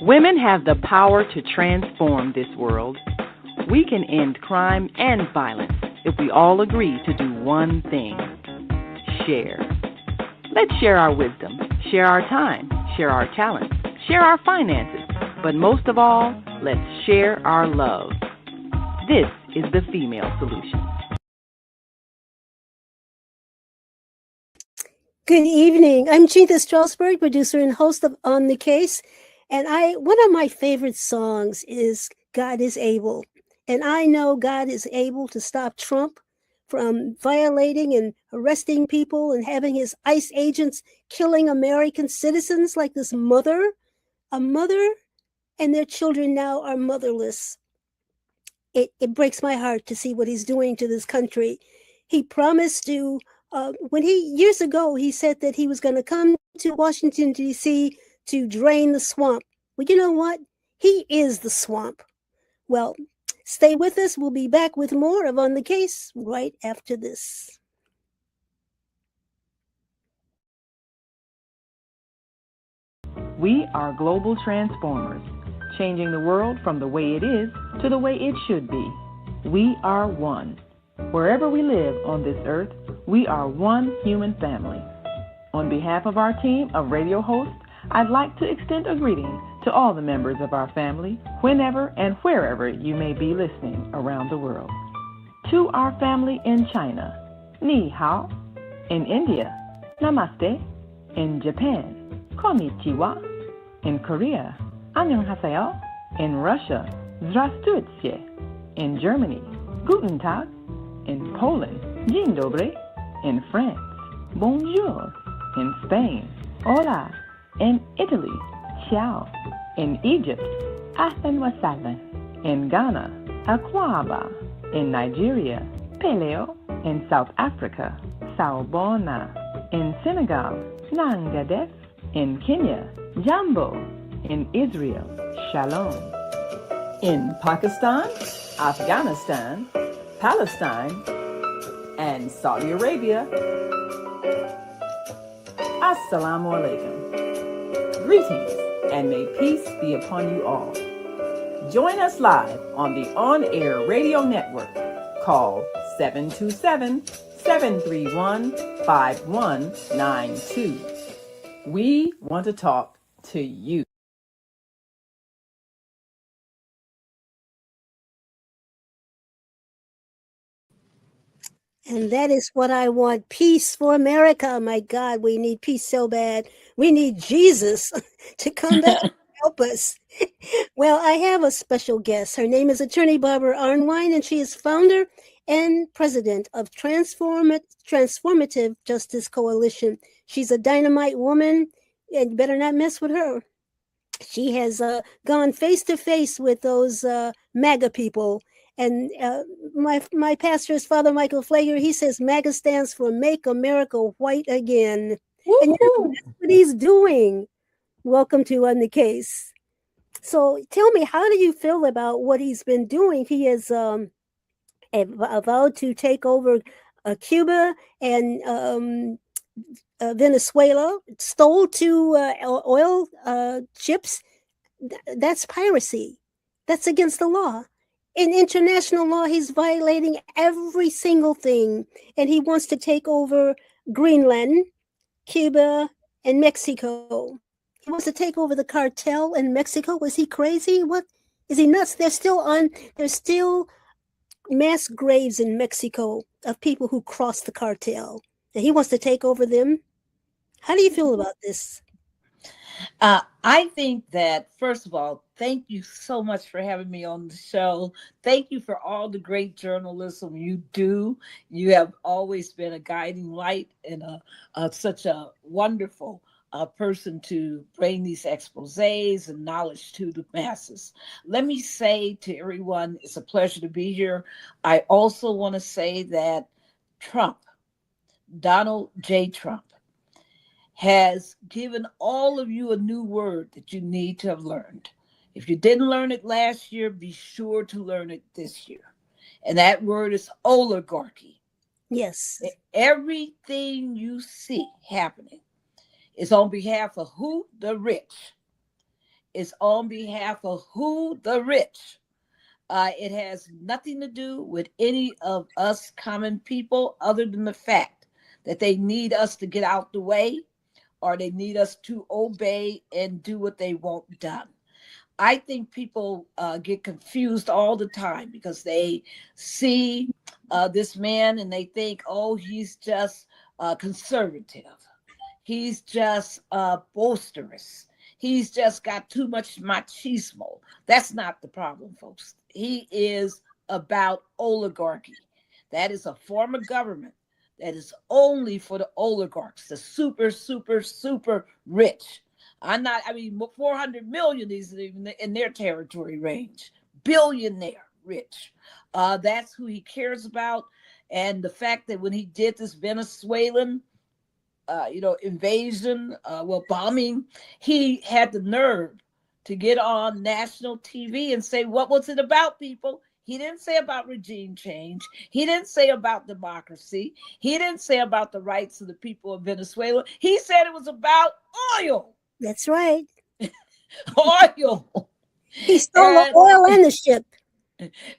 Women have the power to transform this world. We can end crime and violence if we all agree to do one thing: share. Let's share our wisdom, share our time, share our talents, share our finances, but most of all, let's share our love. This is the female solution. Good evening. I'm Chinta Strausberg, producer and host of On the Case. And one of my favorite songs is God is Able. And I know God is able to stop Trump from violating and arresting people and having his ICE agents killing American citizens like this mother. A mother and their children now are motherless. It breaks my heart to see what he's doing to this country. He promised to, years ago, he said that he was going to come to Washington, D.C. to drain the swamp. Well, you know what? He is the swamp. Well, stay with us. We'll be back with more of On the Case right after this. We are global transformers, changing the world from the way it is to the way it should be. We are one. Wherever we live on this earth, we are one human family. On behalf of our team of radio hosts, I'd like to extend a greeting to all the members of our family, whenever and wherever you may be listening around the world. To our family in China, Ni Hao. In India, Namaste. In Japan, Konnichiwa. In Korea, Annyeonghaseyo. In Russia, Здравствуйте. In Germany, Guten Tag. In Poland, Dzień dobry. In France, Bonjour. In Spain, Hola. In Italy, Ciao. In Egypt, Ahlan wa sahlan. In Ghana, Akwaba. In Nigeria, Peleo. In South Africa, Sawubona. In Senegal, Nangadef. In Kenya, Jambo. In Israel, Shalom. In Pakistan, Afghanistan, Palestine, and Saudi Arabia, Assalamu alaikum. Greetings, and may peace be upon you all. Join us live on the on-air radio network called 727-731-5192. We want to talk to you. And that is what I want. Peace for America. My God, we need peace so bad. We need Jesus to come back and help us. Well, I have a special guest. Her name is attorney Barbara Arnwine, and she is founder and president of Transformative Justice Coalition. She's a dynamite woman, and you better not mess with her. She has gone face to face with those MAGA people. And my pastor is Father Michael Flager. He says MAGA stands for Make America White Again. Woo-hoo. And that's what he's doing. Welcome to On the Case. So tell me, how do you feel about what he's been doing? He has vowed to take over Cuba and Venezuela, stole two oil ships. That's piracy. That's against the law. In international law, he's violating every single thing. And he wants to take over Greenland, Cuba, and Mexico. He wants to take over the cartel in Mexico. Was he crazy? What? Is he nuts? There's still mass graves in Mexico of people who crossed the cartel. And he wants to take over them. How do you feel about this? I think that, first of all, thank you so much for having me on the show. Thank you for all the great journalism you do. You have always been a guiding light and such a wonderful person to bring these exposés and knowledge to the masses. Let me say to everyone, it's a pleasure to be here. I also want to say that Donald J. Trump, has given all of you a new word that you need to have learned. If you didn't learn it last year, be sure to learn it this year. And that word is oligarchy. Yes. Everything you see happening It's on behalf of who? The rich. It's on behalf of who? The rich. It has nothing to do with any of us common people other than the fact that they need us to get out the way, or they need us to obey and do what they want done. I think people get confused all the time because they see this man and they think, oh, he's just conservative. He's just boisterous. He's just got too much machismo. That's not the problem, folks. He is about oligarchy. That is a form of government that is only for the oligarchs, the super, super, super rich. 400 million is in their territory range. Billionaire rich. That's who he cares about. And the fact that when he did this Venezuelan invasion, bombing, he had the nerve to get on national TV and say, what was it about, people? He didn't say about regime change. He didn't say about democracy. He didn't say about the rights of the people of Venezuela. He said it was about oil. That's right. Oil. He stole the oil and the ship.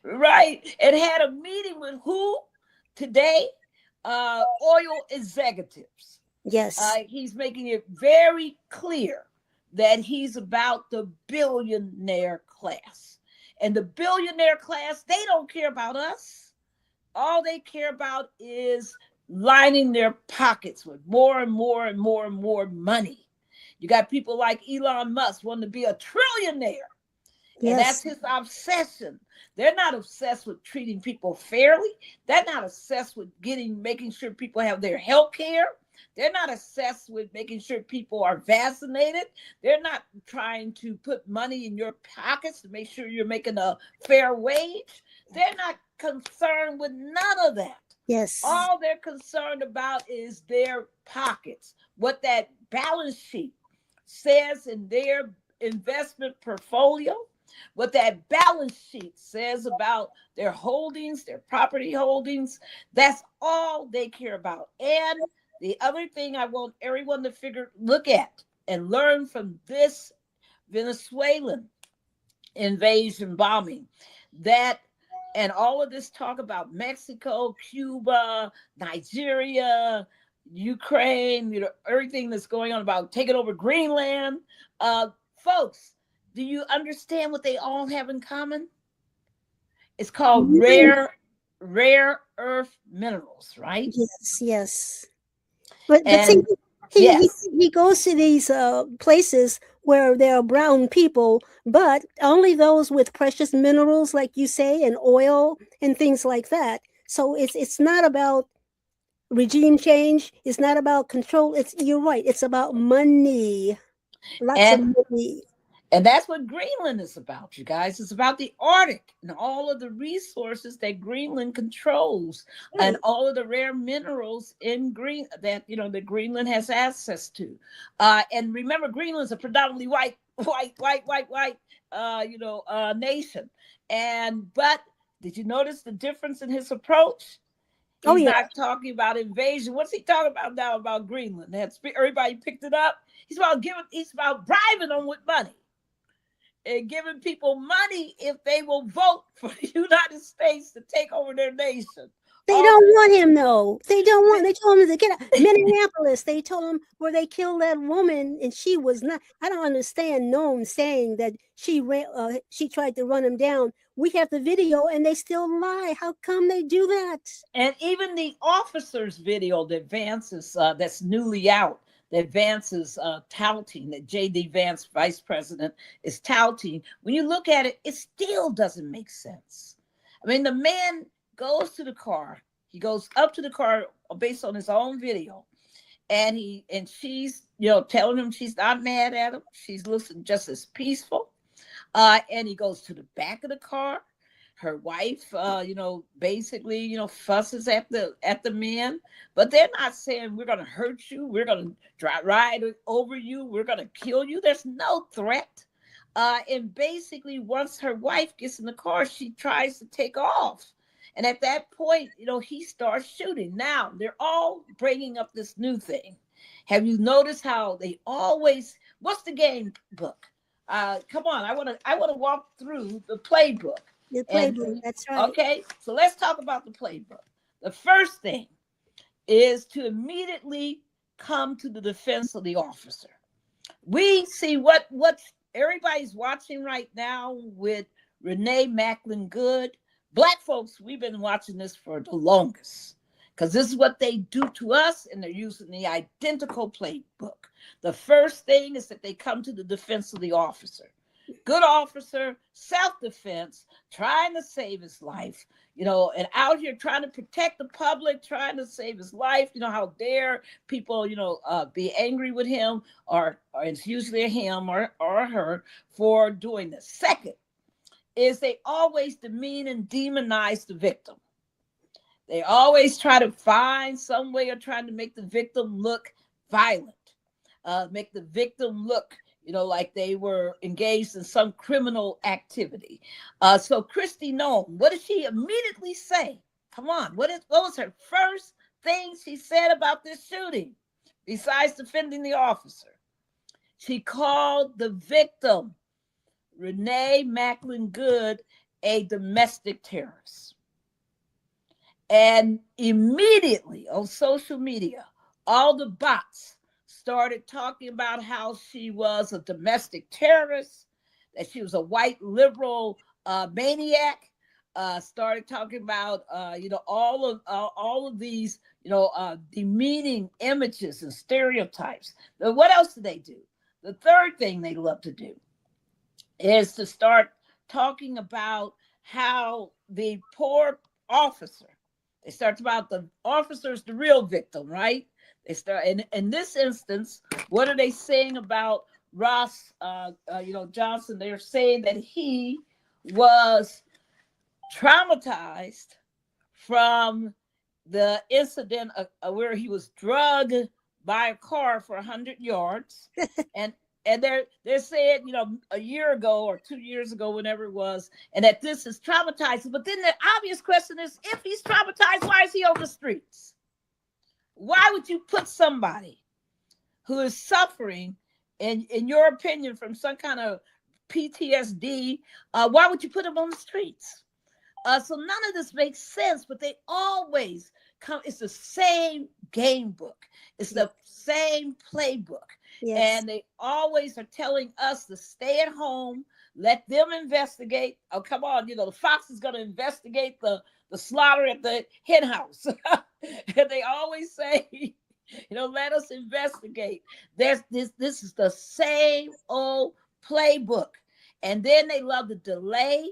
Right. And had a meeting with who today? Oil executives. Yes. He's making it very clear that he's about the billionaire class. And the billionaire class, they don't care about us. All they care about is lining their pockets with more and more and more and more money. You got people like Elon Musk wanting to be a trillionaire. Yes. And that's his obsession. They're not obsessed with treating people fairly. They're not obsessed with making sure people have their health care. They're not obsessed with making sure people are vaccinated. They're not trying to put money in your pockets to make sure you're making a fair wage. They're not concerned with none of that. Yes. All they're concerned about is their pockets, what that balance sheet says in their investment portfolio, what that balance sheet says about their holdings, their property holdings. That's all they care about. And the other thing I want everyone to look at and learn from this Venezuelan invasion bombing, that and all of this talk about Mexico, Cuba, Nigeria, Ukraine, everything that's going on about taking over Greenland. Folks, do you understand what they all have in common? It's called rare earth minerals, right? Yes, yes. But see, he goes to these places where there are brown people, but only those with precious minerals, like you say, and oil and things like that. So it's not about regime change. It's not about control. You're right. It's about money. Lots of money. And that's what Greenland is about, you guys. It's about the Arctic and all of the resources that Greenland controls, right, and all of the rare minerals in that Greenland has access to. And remember, Greenland's a predominantly white nation. But did you notice the difference in his approach? He's not talking about invasion. What's he talking about now about Greenland? Everybody picked it up. He's about bribing them with money. And giving people money if they will vote for the United States to take over their nation. They don't want him, though. They told him to get out. Minneapolis, they told him where they killed that woman, and she was not. I don't understand Noam saying that she tried to run him down. We have the video, and they still lie. How come they do that? And even the officer's video that Vance is, that's newly out, that Vance is touting, that J.D. Vance, vice president, is touting. When you look at it, it still doesn't make sense. I mean, the man goes to the car. He goes up to the car based on his own video. And she's, telling him she's not mad at him. She's looking just as peaceful. And he goes to the back of the car. Her wife, basically, fusses at the man, but they're not saying we're going to hurt you. We're going to ride over you. We're going to kill you. There's no threat. And basically, once her wife gets in the car, she tries to take off. And at that point, he starts shooting. Now, they're all bringing up this new thing Have you noticed how they always, what's the game book? Come on, I want to walk through the playbook. The playbook, that's right. Okay, so let's talk about the playbook. The first thing is to immediately come to the defense of the officer. We see what everybody's watching right now with Renee Macklin Good. Black folks, we've been watching this for the longest because this is what they do to us, and they're using the identical playbook. The first thing is that they come to the defense of the officer. Good officer, self-defense, trying to save his life, and out here trying to protect the public, trying to save his life. How dare people, be angry with him, or it's usually a him or a her for doing this. Second is they always demean and demonize the victim. They always try to find some way of trying to make the victim look violent, make the victim look like they were engaged in some criminal activity. So Kristi Noem, what did she immediately say? Come on, what was her first thing she said about this shooting, besides defending the officer? She called the victim, Renee Macklin Good, a domestic terrorist. And immediately on social media, all the bots started talking about how she was a domestic terrorist, that she was a white liberal maniac. Started talking about all of these demeaning images and stereotypes. But what else do they do? The third thing they love to do is to start talking about how the poor officer. They start about the officer's the real victim, right? They start in this instance. What are they saying about Ross? Johnson. They're saying that he was traumatized from the incident where he was drugged by a car for 100 yards, and they're saying a year ago or 2 years ago, whenever it was, and that this is traumatizing. But then the obvious question is, if he's traumatized, why is he on the streets? Why would you put somebody who is suffering, in your opinion, from some kind of PTSD? Why would you put him on the streets? So none of this makes sense, but they always come. It's the same game book. It's the same playbook. Yes. And they always are telling us to stay at home, let them investigate. Oh, come on. The Fox is going to investigate the slaughter at the hen house. And they always say, let us investigate. This is the same old playbook. And then they love to delay.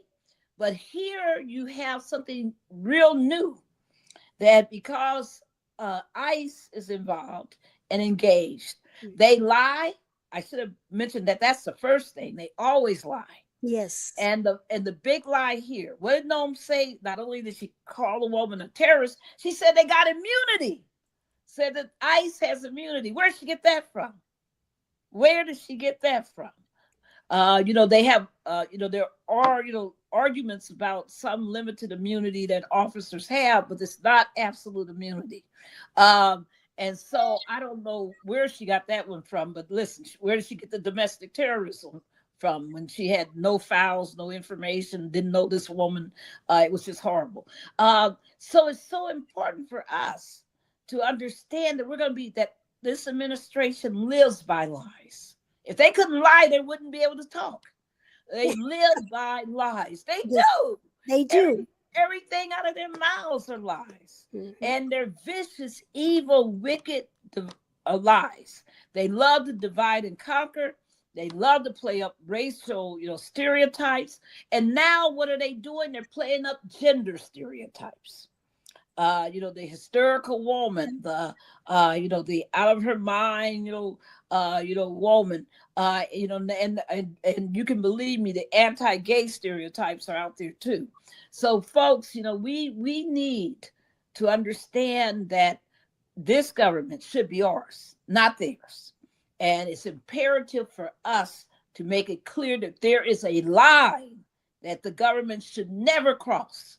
But here you have something real new, that because ICE is involved and engaged, they lie. I should have mentioned that that's the first thing. They always lie. Yes. And the big lie here, what did Noem say? Not only did she call a woman a terrorist, she said they got immunity. Said that ICE has immunity. Where did she get that from? Where did she get that from? They have, there are, arguments about some limited immunity that officers have, but it's not absolute immunity. And so I don't know where she got that one from, but listen, where did she get the domestic terrorism from when she had no files, no information, didn't know this woman? It was just horrible. So it's so important for us to understand that that this administration lives by lies. If they couldn't lie, they wouldn't be able to talk. They live by lies. They do. They do. Everything out of their mouths are lies. Mm-hmm. And they're vicious, evil, wicked lies. They love to divide and conquer. They love to play up racial, stereotypes. And now what are they doing? They're playing up gender stereotypes. The hysterical woman, the out of her mind, woman, and you can believe me, the anti-gay stereotypes are out there too. So folks, we need to understand that this government should be ours, not theirs. And it's imperative for us to make it clear that there is a line that the government should never cross.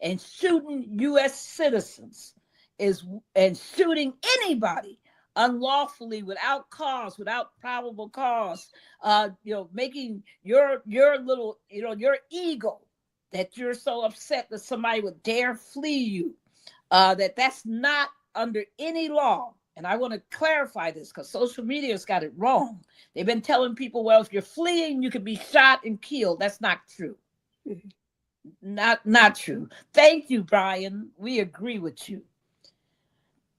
And shooting U.S. citizens and shooting anybody unlawfully, without cause, without probable cause, making your little, your ego, that you're so upset that somebody would dare flee you, that's not under any law. And I want to clarify this because social media has got it wrong. They've been telling people, well, if you're fleeing, you could be shot and killed. That's not true. Mm-hmm. Not true. Thank you, Brian. We agree with you.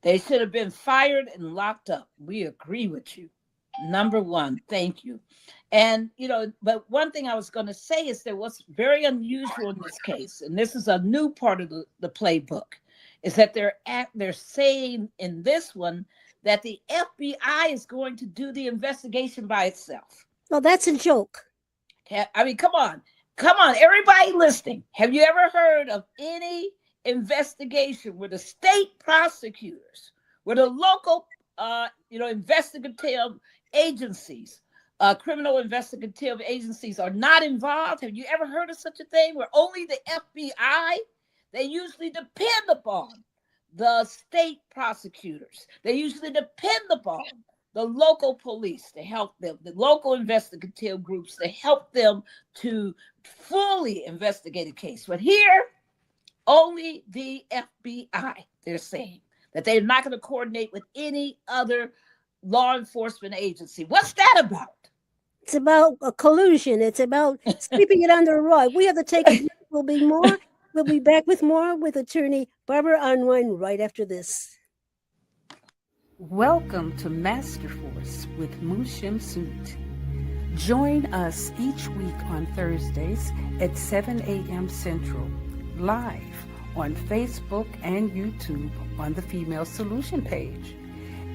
They should have been fired and locked up. We agree with you. Number one, thank you. And, but one thing I was going to say is that what's very unusual in this case, and this is a new part of the playbook, is that they're saying in this one that the FBI is going to do the investigation by itself. Well, that's a joke. I mean, come on, everybody listening. Have you ever heard of any investigation where the state prosecutors, where the local, investigative agencies, criminal investigative agencies are not involved? Have you ever heard of such a thing where only the FBI? They usually depend upon the state prosecutors. They usually depend upon the local police to help them, the local investigative groups to help them to fully investigate a case. But here, only the FBI, they're saying that they're not going to coordinate with any other law enforcement agency. What's that about? It's about a collusion. It's about sweeping it under the rug. We have to take a break. We'll be back with more with attorney Barbara Arnwine right after this. Welcome to Master Force with Mushim Suit. Join us each week on Thursdays at 7 a.m. Central, live on Facebook and YouTube on the Female Solution page,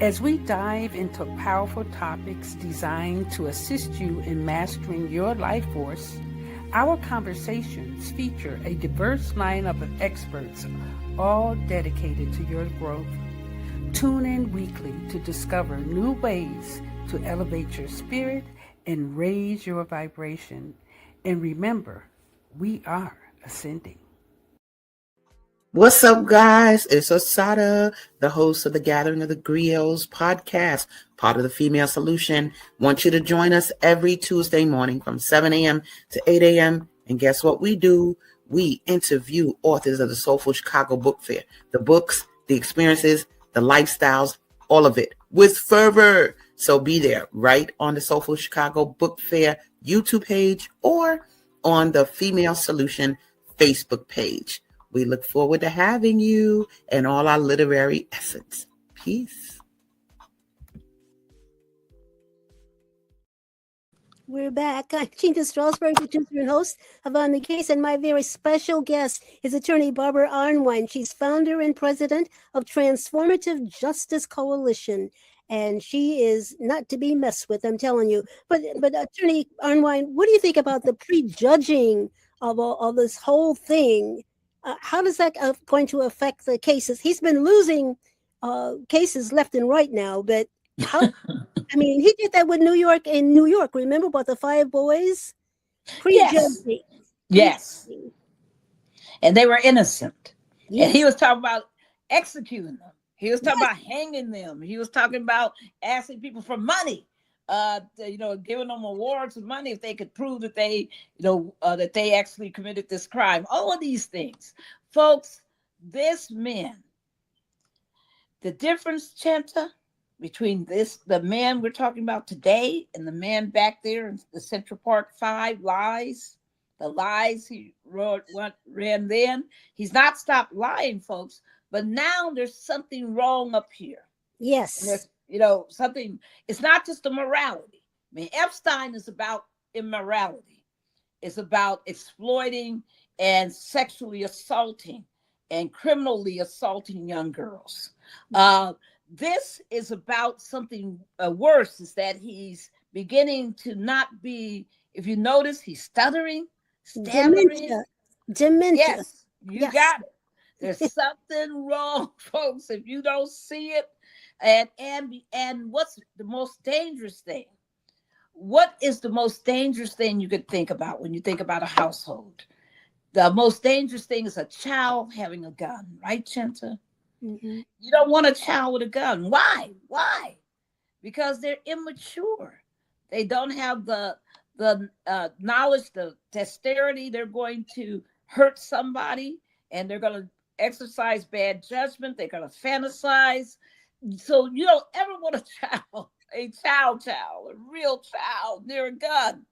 as we dive into powerful topics designed to assist you in mastering your life force. Our conversations feature a diverse lineup of experts, all dedicated to your growth. Tune in weekly to discover new ways to elevate your spirit and raise your vibration. And remember, we are ascending. What's up, guys? It's Osada, the host of the Gathering of the Griots podcast, part of the Female Solution. Want you to join us every Tuesday morning from 7 a.m. to 8 a.m. And guess what we do? We interview authors of the Soulful Chicago Book Fair. The books, the experiences, the lifestyles, all of it with fervor. So be there right on the Soulful Chicago Book Fair YouTube page or on the Female Solution Facebook page. We look forward to having you and all our literary essence. Peace. We're back. I'm Chinta Strausberg, producer and host of On the Case, and my very special guest is attorney Barbara Arnwine. She's founder and president of Transformative Justice Coalition, and she is not to be messed with, I'm telling you. But attorney Arnwine, what do you think about the prejudging of this whole thing? How is that going to affect the cases? He's been losing cases left and right now, but how? I mean, he did that with New York. Remember about the 5 boys? Prejudging. Yes. And they were innocent. Yes. And he was talking about executing them. He was talking about hanging them. He was talking about asking people for money. Giving them awards of money if they could prove that they, that they actually committed this crime. All of these things, folks. This man, the difference, Chinta, between the man we're talking about today and the man back there in the Central Park 5 lies, the lies he ran then. He's not stopped lying, folks. But now there's something wrong up here. Yes. Something, it's not just the morality. I mean, Epstein is about immorality. It's about exploiting and sexually assaulting and criminally assaulting young girls. This is about something worse, is that he's beginning to not be, if you notice, he's stuttering, stammering. Dementia. Yes, you got it. There's something wrong, folks, if you don't see it. And what's the most dangerous thing? What is the most dangerous thing you could think about when you think about a household? The most dangerous thing is a child having a gun, right, Chinta? Mm-hmm. You don't want a child with a gun. Why? because they're immature. They don't have the knowledge, the dexterity. They're going to hurt somebody, and they're going to exercise bad judgment. They're going to fantasize. So you don't ever want a child, a real child near a gun.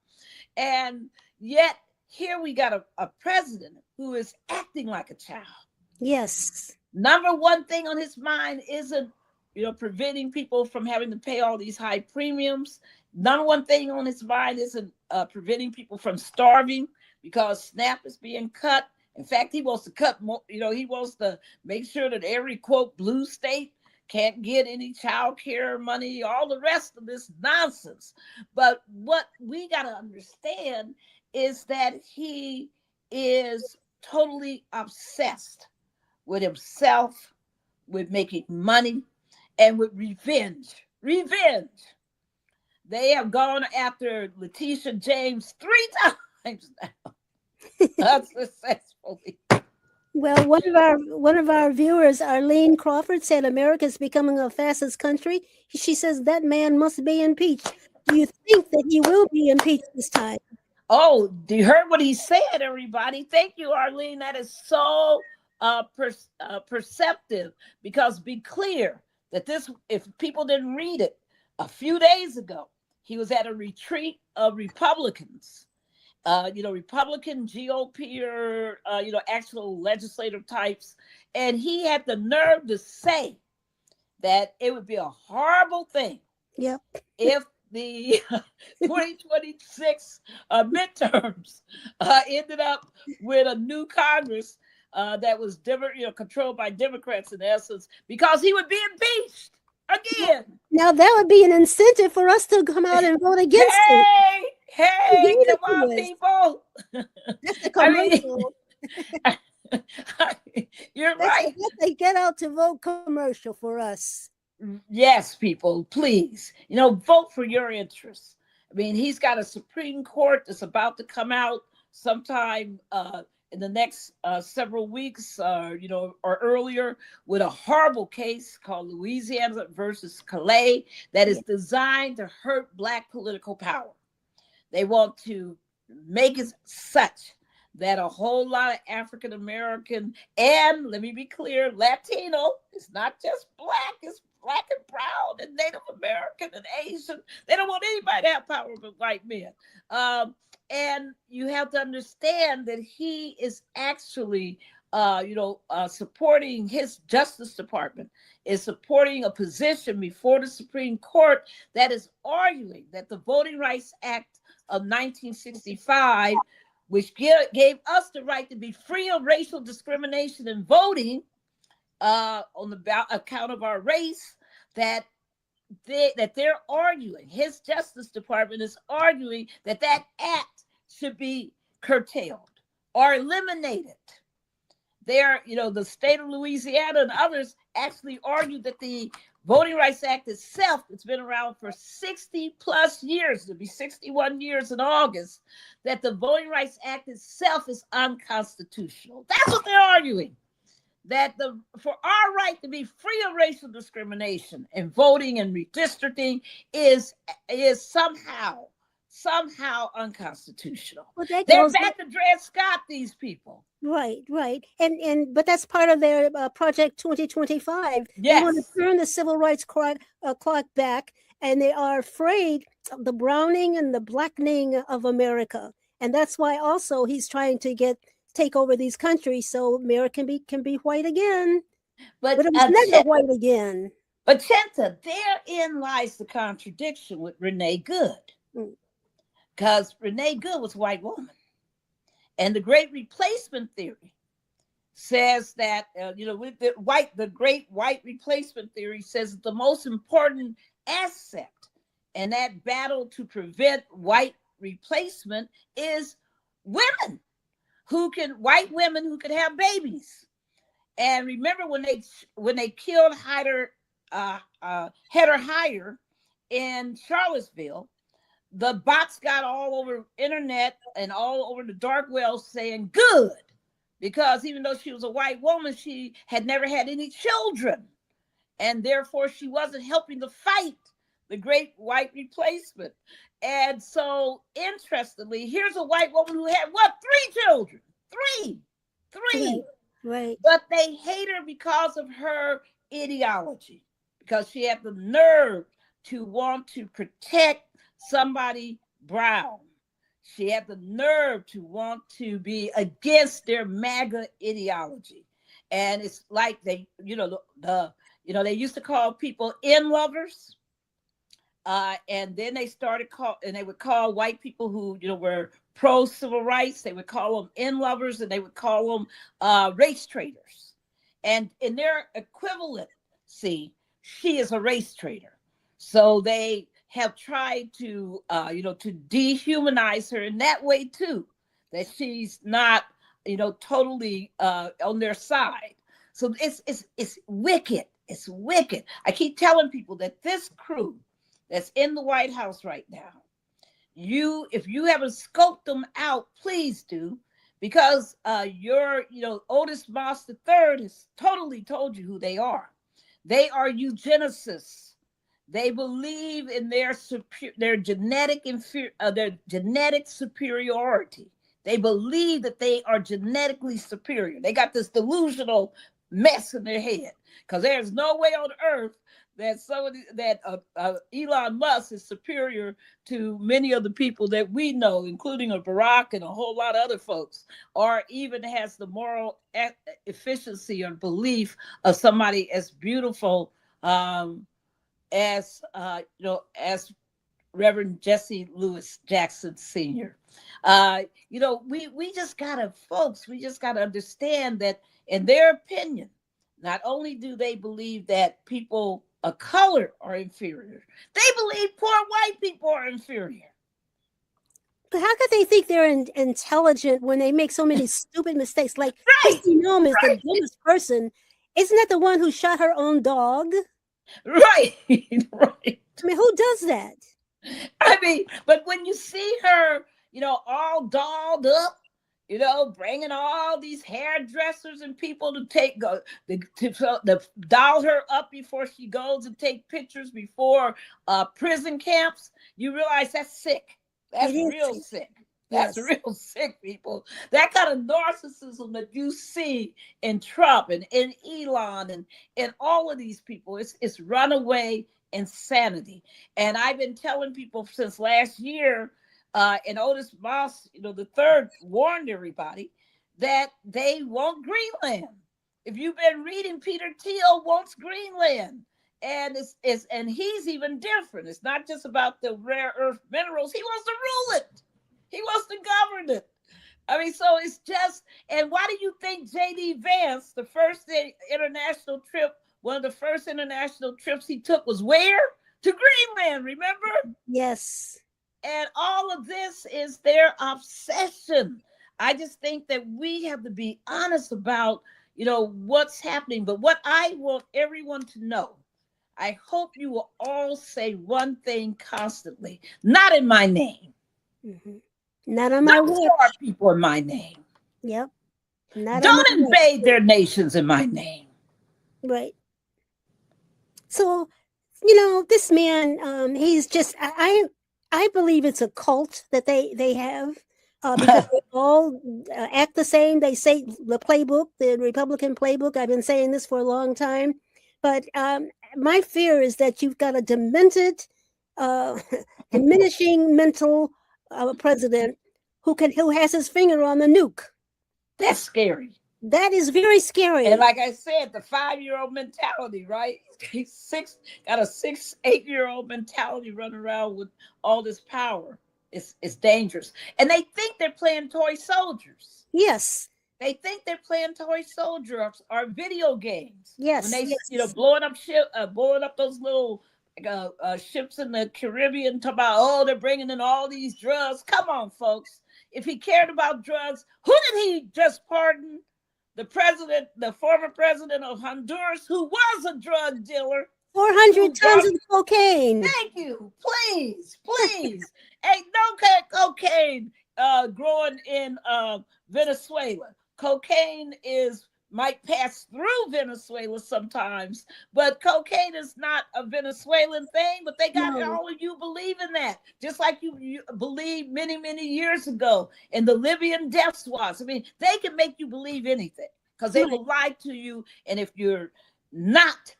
And yet here we got a president who is acting like a child. Yes. Number one thing on his mind isn't, preventing people from having to pay all these high premiums. Number one thing on his mind isn't preventing people from starving because SNAP is being cut. In fact, he wants to cut more, he wants to make sure that every, quote, blue state can't get any child care money, all the rest of this nonsense. But what we got to understand is that he is totally obsessed with himself, with making money, and with revenge. They have gone after Letitia James 3 times now, unsuccessfully. Well, one of our viewers, Arlene Crawford, said America is becoming a fastest country. She says that man must be impeached. Do you think that he will be impeached this time? Oh, you heard what he said, everybody. Thank you, Arlene. That is so perceptive, because be clear that this, if people didn't read it, a few days ago, he was at a retreat of Republicans. Republican GOP or, actual legislative types. And he had the nerve to say that it would be a horrible thing if the 2026 midterms ended up with a new Congress that was controlled by Democrats in essence, because he would be impeached again. Now that would be an incentive for us to come out and vote against him. Hey, come on, people. That's the commercial. You're right. That's a get out to vote commercial for us. Yes, people, please. Vote for your interests. I mean, he's got a Supreme Court that's about to come out sometime in the next several weeks, or earlier, with a horrible case called Louisiana versus Calais that is designed to hurt Black political power. They want to make it such that a whole lot of African American, and let me be clear, Latino, it's not just Black, it's Black and brown and Native American and Asian. They don't want anybody to have power but white men. And you have to understand that he is actually, supporting his Justice Department, is supporting a position before the Supreme Court that is arguing that the Voting Rights Act of 1965, which gave us the right to be free of racial discrimination in voting on the account of our race, that they're arguing, his Justice Department is arguing that act should be curtailed or eliminated. The state of Louisiana and others actually argued that the Voting Rights Act itself, it's been around for 60 plus years, it'll be 61 years in August, that the Voting Rights Act itself is unconstitutional. That's what they're arguing. That for our right to be free of racial discrimination in voting and redistricting is somehow unconstitutional. Well, they're back to Dred Scott, these people. Right. But that's part of their Project 2025. Yes. They want to turn the civil rights clock back, and they are afraid of the browning and the blackening of America. And that's why also he's trying to take over these countries so America can be white again. But it was never white again. But Chinta, therein lies the contradiction with Renee Good. Because Renee Good was a white woman. And the great replacement theory says that, the great white replacement theory says that the most important asset in that battle to prevent white replacement is women. White women who could have babies. And remember when they killed Heather Heyer in Charlottesville, the bots got all over internet and all over the dark web saying good, because even though she was a white woman, she had never had any children, and therefore she wasn't helping to fight the great white replacement. And so, interestingly, here's a white woman who had what? 3 children. Three. Right. But they hate her because of her ideology, because she had the nerve to want to protect somebody brown. She had the nerve to want to be against their MAGA ideology. And it's like they, they used to call people in lovers. And then they would call white people who, were pro civil rights, they would call them in lovers, and they would call them race traitors. And in their equivalency, she is a race traitor. So they have tried to, to dehumanize her in that way too, that she's not, totally on their side. So it's wicked. It's wicked. I keep telling people that this crew that's in the White House right now, if you haven't scoped them out, please do, because your, Otis Moss III has totally told you who they are. They are eugenicists. They believe in their genetic superiority. They believe that they are genetically superior. They got this delusional mess in their head, because there's no way on earth that Elon Musk is superior to many of the people that we know, including a Barack and a whole lot of other folks, or even has the moral efficiency or belief of somebody as beautiful as Reverend Jesse Louis Jackson Sr. We just gotta understand that in their opinion, not only do they believe that people of color are inferior, they believe poor white people are inferior. But how could they think they're intelligent when they make so many stupid mistakes? Like, Right. Noam is the dumbest person. Isn't that the one who shot her own dog? Right, right. I mean, who does that? But when you see her, all dolled up, bringing all these hairdressers and people to doll her up before she goes and take pictures before prison camps, you realize that's sick. That's real sick. That's real sick, people. That kind of narcissism that you see in Trump and in Elon and all of these people, it's runaway insanity. And I've been telling people since last year, and Otis Moss, the third, warned everybody that they want Greenland. If you've been reading, Peter Thiel wants Greenland, and and he's even different. It's not just about the rare earth minerals. He wants to rule it. He wants to govern it. So it's just. And why do you think J.D. Vance, the first international trip, one of the first international trips he took was where? To Greenland. Remember? Yes. And all of this is their obsession. I just think that we have to be honest about, what's happening. But what I want everyone to know, I hope you will all say one thing constantly: not in my name. Mm-hmm. Not on my watch. Not people in my name. Yep. Don't invade their nations in my name. Right. So, this man, he's just, I believe it's a cult that they have, because they all act the same. They say the playbook, the Republican playbook. I've been saying this for a long time, but my fear is that you've got a demented, diminishing mental president who has his finger on the nuke. That's scary. That is very scary. And like I said, the 5-year-old mentality, right? He's got a 8-year-old mentality running around with all this power. It's dangerous. And they think they're playing toy soldiers. Yes. They think they're playing toy soldiers or video games. Yes. When they, blowing up those little ships in the Caribbean, talking about, they're bringing in all these drugs. Come on, folks. If he cared about drugs, who did he just pardon? The former president of Honduras, who was a drug dealer. 400 tons of cocaine. Thank you. Please. Ain't no cocaine growing in Venezuela. Cocaine is might pass through Venezuela sometimes, but cocaine is not a Venezuelan thing, but they got all of you believing that. Just like you believed many, many years ago in the Libyan death squads. I mean, they can make you believe anything because they will lie to you. And if you're not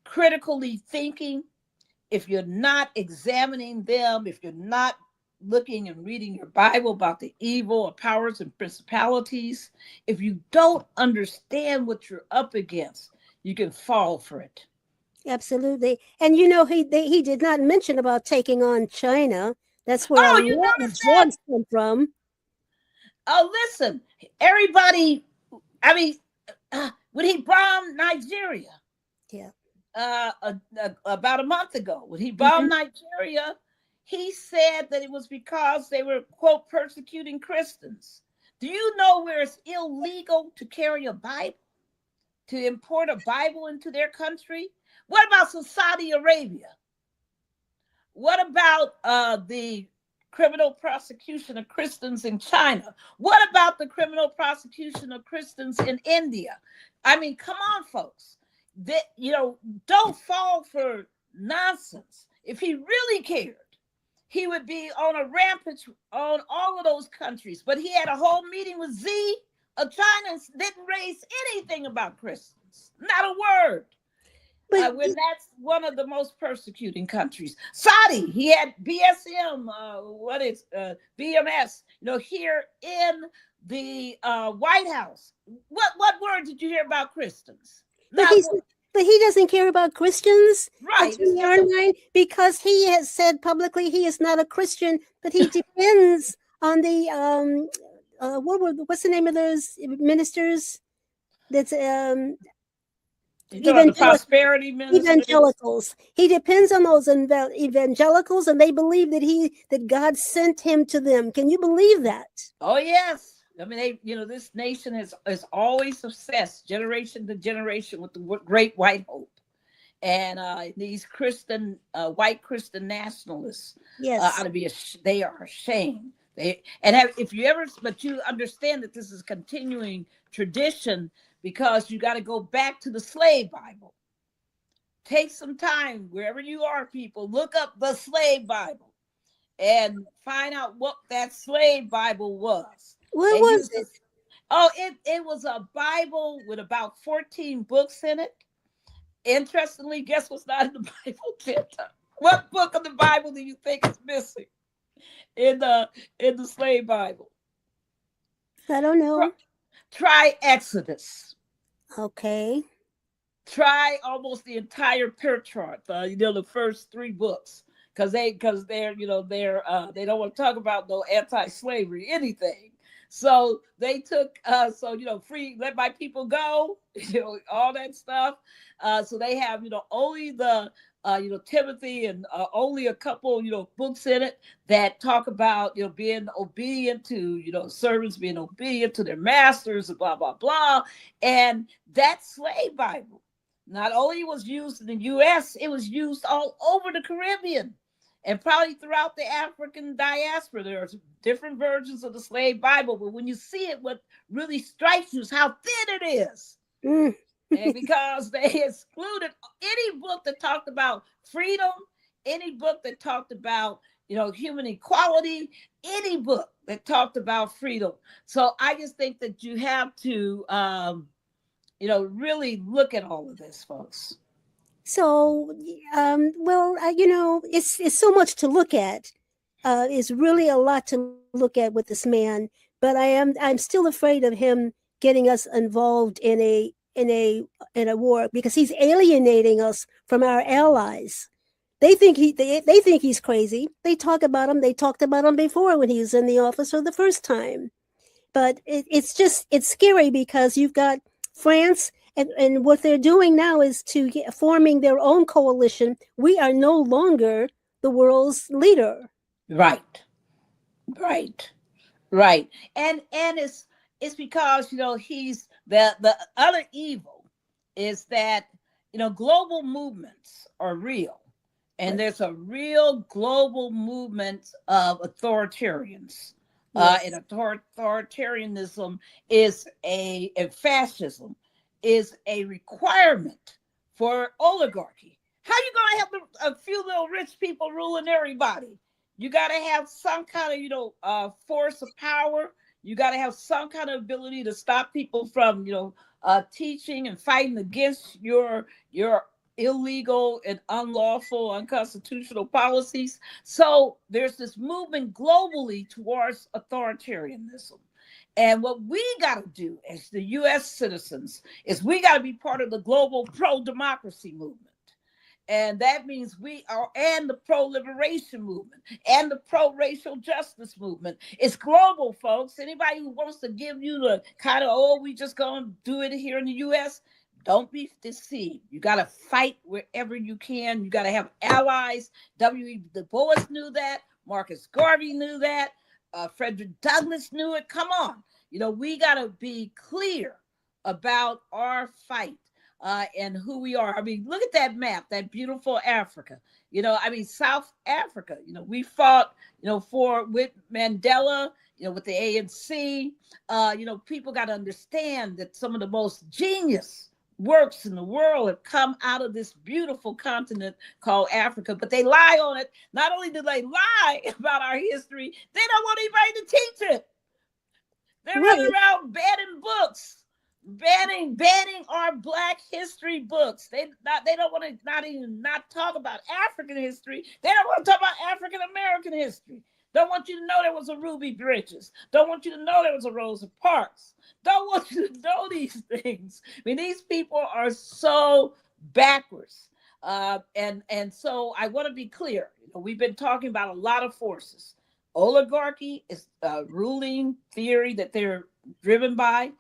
critically thinking, if you're not examining them, if you're not looking and reading your Bible about the evil or powers and principalities, if you don't understand what you're up against, you can fall for it. Absolutely. And you know, he did not mention about taking on China. That's where a lot of drugs come from. Oh, listen, everybody, I mean, when he bombed Nigeria, about a month ago, when he bombed Nigeria, he said that it was because they were, quote, persecuting Christians. Do you know where it's illegal to carry a Bible, to import a Bible into their country? What about Saudi Arabia? What about the criminal prosecution of Christians in China? What about the criminal prosecution of Christians in India? I mean, come on, folks. Don't fall for nonsense. If he really cared, he would be on a rampage on all of those countries. But he had a whole meeting with Xi of China and didn't raise anything about Christians. Not a word. When that's one of the most persecuting countries. Saudi, he had BSM, BMS, here in the White House. What word did you hear about Christians? But he doesn't care about Christians, right? Because he has said publicly he is not a Christian, but he depends on the what's the name of those ministers? That's the prosperity ministers. Evangelicals. He depends on those evangelicals, and they believe that God sent him to them. Can you believe that? Oh yes. I mean, this nation is always obsessed, generation to generation, with the great white hope, and these Christian, white Christian nationalists, ought to be. They are ashamed. But you understand that this is continuing tradition because you got to go back to the slave Bible. Take some time wherever you are, people. Look up the slave Bible and find out what that slave Bible was. What was it? Oh, it was a Bible with about 14 books in it. Interestingly, guess what's not in the Bible, Chinta? What book of the Bible do you think is missing in the slave Bible? I don't know. Try Exodus. Okay. Try almost the entire Petrarch. The first 3 books, because they don't want to talk about no anti-slavery anything. So they took, free, let my people go, all that stuff. So they have, only the, Timothy and only a couple, books in it that talk about, being obedient to, servants being obedient to their masters and blah, blah, blah. And that slave Bible not only was used in the U.S., it was used all over the Caribbean. And probably throughout the African diaspora, there are different versions of the slave Bible. But when you see it, what really strikes you is how thin it is. And because they excluded any book that talked about freedom, any book that talked about, human equality, any book that talked about freedom. So I just think that you have to, really look at all of this, folks. So, it's so much to look at. It's really a lot to look at with this man. But I'm still afraid of him getting us involved in a war, because he's alienating us from our allies. They think he's crazy. They talk about him. They talked about him before when he was in the office for the first time. But it's scary, because you've got France. And what they're doing now is forming their own coalition. We are no longer the world's leader. Right. And it's because, he's the other evil is that, global movements are real. And there's a real global movement of authoritarians. Yes. And authoritarianism is a fascism. is a requirement for oligarchy. How you going to have a few little rich people ruling everybody? You got to have some kind of, force of power. You got to have some kind of ability to stop people from, teaching and fighting against your illegal and unlawful, unconstitutional policies. So there's this movement globally towards authoritarianism. And what we got to do as the U.S. citizens is we got to be part of the global pro-democracy movement. And that means we are, and the pro-liberation movement, and the pro-racial justice movement. It's global, folks. Anybody who wants to give you the kind of, we just going to do it here in the U.S., don't be deceived. You got to fight wherever you can. You got to have allies. W.E. Du Bois knew that. Marcus Garvey knew that. Frederick Douglass knew it. Come on. We got to be clear about our fight and who we are. I mean, look at that map, that beautiful Africa. South Africa, we fought, with Mandela, with the ANC. People got to understand that some of the most genius works in the world have come out of this beautiful continent called Africa, but they lie on it. Not only do they lie about our history, they don't want anybody to teach it. They're running around banning books, banning our Black history books. They don't want to not talk about African history. They don't want to talk about African American history. Don't want you to know there was a Ruby Bridges. Don't want you to know there was a Rosa Parks. Don't want you to know these things. I mean, these people are so backwards. And so I want to be clear. We've been talking about a lot of forces. Oligarchy is a ruling theory that they're driven by.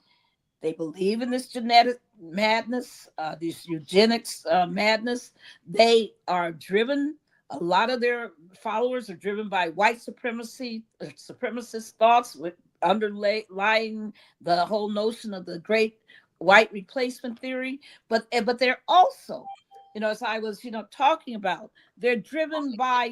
They believe in this genetic madness, this eugenics madness. They are driven. A lot of their followers are driven by white supremacy, supremacist thoughts, with underlying the whole notion of the great white replacement theory. But they're also, as I was, talking about, they're driven by,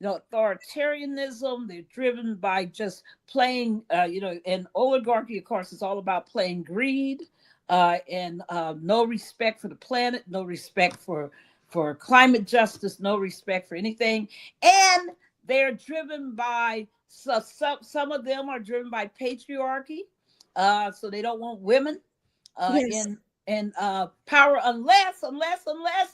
authoritarianism. They're driven by just playing, and oligarchy, of course, is all about playing greed and no respect for the planet, no respect for climate justice, no respect for anything. And they're driven by, some of them are driven by patriarchy. So they don't want women in power unless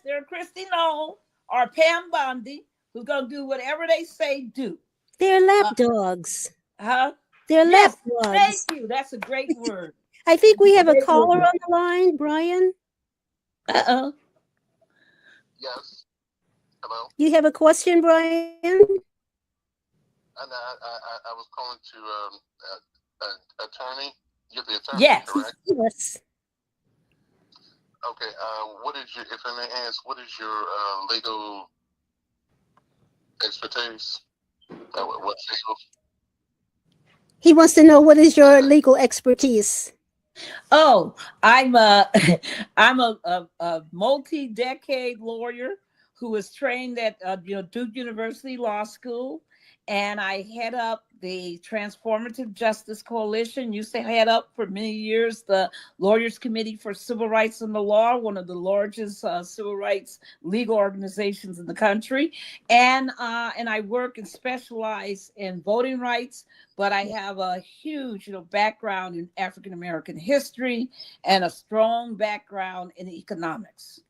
they're Christy Nolan or Pam Bondi, who's going to do whatever they say do. They're lapdogs. Huh? They're lapdogs. Thank you. That's a great word. I think we have a caller on the line, Brian. Uh-oh. Yes. Hello. You have a question, Brian? And I was calling to attorney. You're the attorney, yes. Correct? Yes. Okay. What is your, if I may ask, what is your legal expertise? What legal? He wants to know, what is your legal expertise? Oh, I'm a multi-decade lawyer who was trained at Duke University Law School, and I head up the Transformative Justice Coalition. Used to head up for many years the Lawyers Committee for Civil Rights and the Law, one of the largest civil rights legal organizations in the country. And I work and specialize in voting rights, but I have a huge background in African American history and a strong background in economics.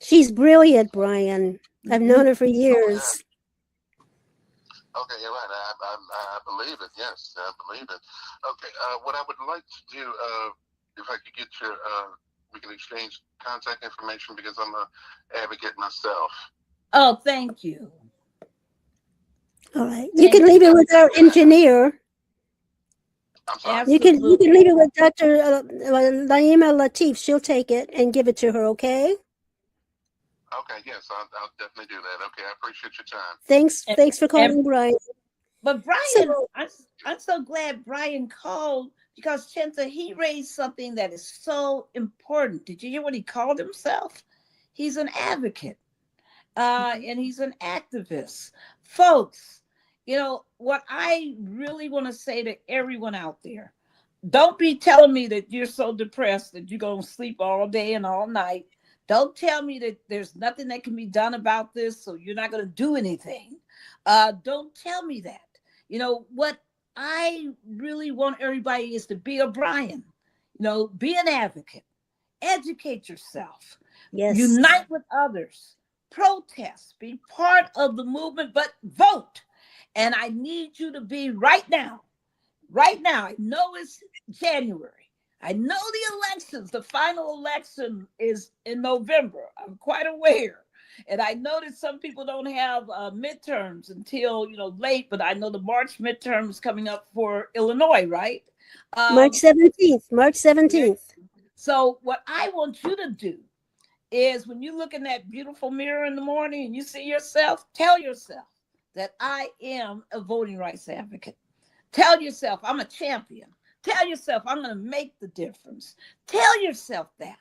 She's brilliant, Brian. I've known her for years. Okay, you're right. I believe it. Yes, I believe it. Okay, what I would like to do, if I could get your, we can exchange contact information because I'm an advocate myself. Oh, thank you. All right. You can leave it with our engineer. I'm sorry. You can leave it with Dr. Naima Latif. She'll take it and give it to her, okay? Okay, yes, I'll definitely do that. Okay, I appreciate your time. Thanks for calling, Brian. But Brian, I'm so glad Brian called, because Chinta, he raised something that is so important. Did you hear what he called himself? He's an advocate, and he's an activist. Folks, what I really want to say to everyone out there, Don't be telling me that you're so depressed that you're going to sleep all day and all night. Don't tell me that there's nothing that can be done about this, so you're not going to do anything. Don't tell me that. You know, what I really want everybody is to be a Brian. You know, be an advocate, educate yourself, Yes. unite with others, protest, be part of the movement, but vote. And I need you to be right now. Right now, I know it's January. I know the elections, the final election is in November. I'm quite aware. And I know that some people don't have midterms until, late, but I know the March midterm is coming up for Illinois, right? March 17th. March 17th. So what I want you to do is when you look in that beautiful mirror in the morning and you see yourself, tell yourself that I am a voting rights advocate. Tell yourself I'm a champion. Tell yourself I'm going to make the difference. Tell yourself that.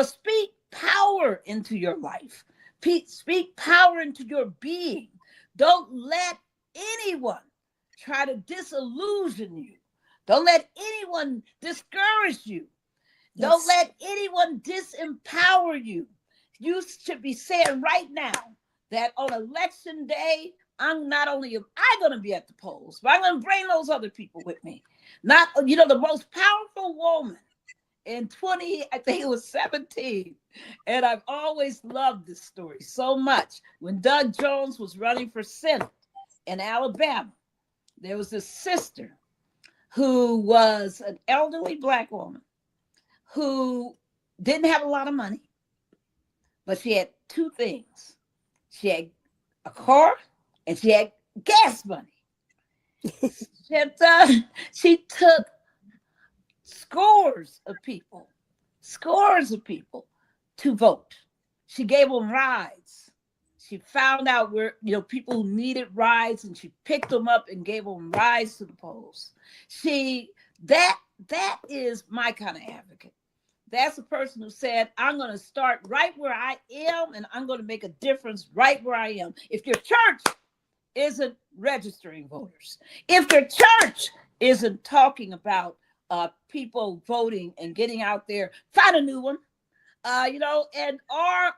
Speak power into your life. Speak power into your being. Don't let anyone try to disillusion you. Don't let anyone discourage you. Yes. Don't let anyone disempower you. You should be saying right now that on election day, I'm not only am I going to be at the polls, but I'm going to bring those other people with me. Not, the most powerful woman in 2017. And I've always loved this story so much. When Doug Jones was running for Senate in Alabama, there was this sister who was an elderly Black woman who didn't have a lot of money, but she had two things. She had a car and she had gas money. She took scores of people to vote. She gave them rides. She found out where, people who needed rides, and she picked them up and gave them rides to the polls. That is my kind of advocate. That's a person who said, I'm going to start right where I am, and I'm going to make a difference right where I am. If your church isn't registering voters, if your church isn't talking about people voting and getting out there, find a new one, and or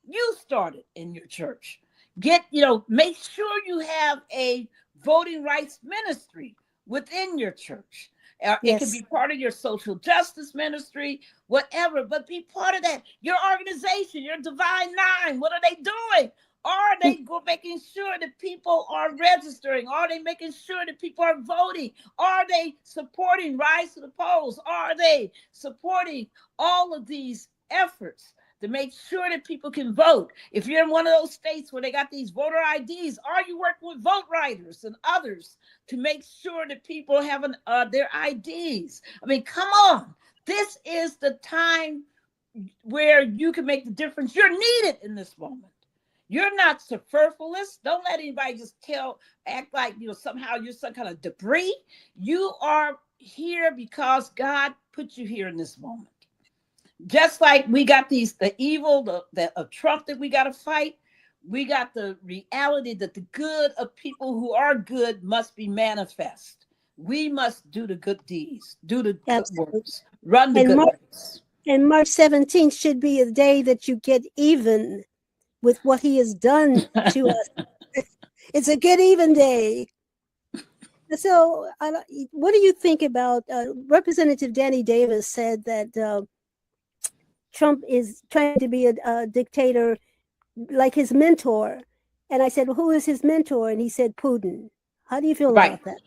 you started in your church. Make sure you have a voting rights ministry within your church. Yes. It can be part of your social justice ministry, whatever, but be part of that. Your organization, your Divine Nine, what are they doing? Are they making sure that people are registering? Are they making sure that people are voting? Are they supporting Rise to the Polls? Are they supporting all of these efforts to make sure that people can vote? If you're in one of those states where they got these voter IDs, are you working with vote writers and others to make sure that people have their IDs? I mean, come on. This is the time where you can make the difference. You're needed in this moment. You're not superfluous. Don't let anybody just act like, somehow you're some kind of debris. You are here because God put you here in this moment. Just like we got the evil of Trump that we got to fight, we got the reality that the good of people who are good must be manifest. We must do the good deeds, do the good works, run the good race. And March 17th should be a day that you get even with what he has done to us. It's a get even day. So what do you think about Representative Danny Davis said that Trump is trying to be a dictator like his mentor? And I said, well, who is his mentor? And he said, Putin. How do you feel about that?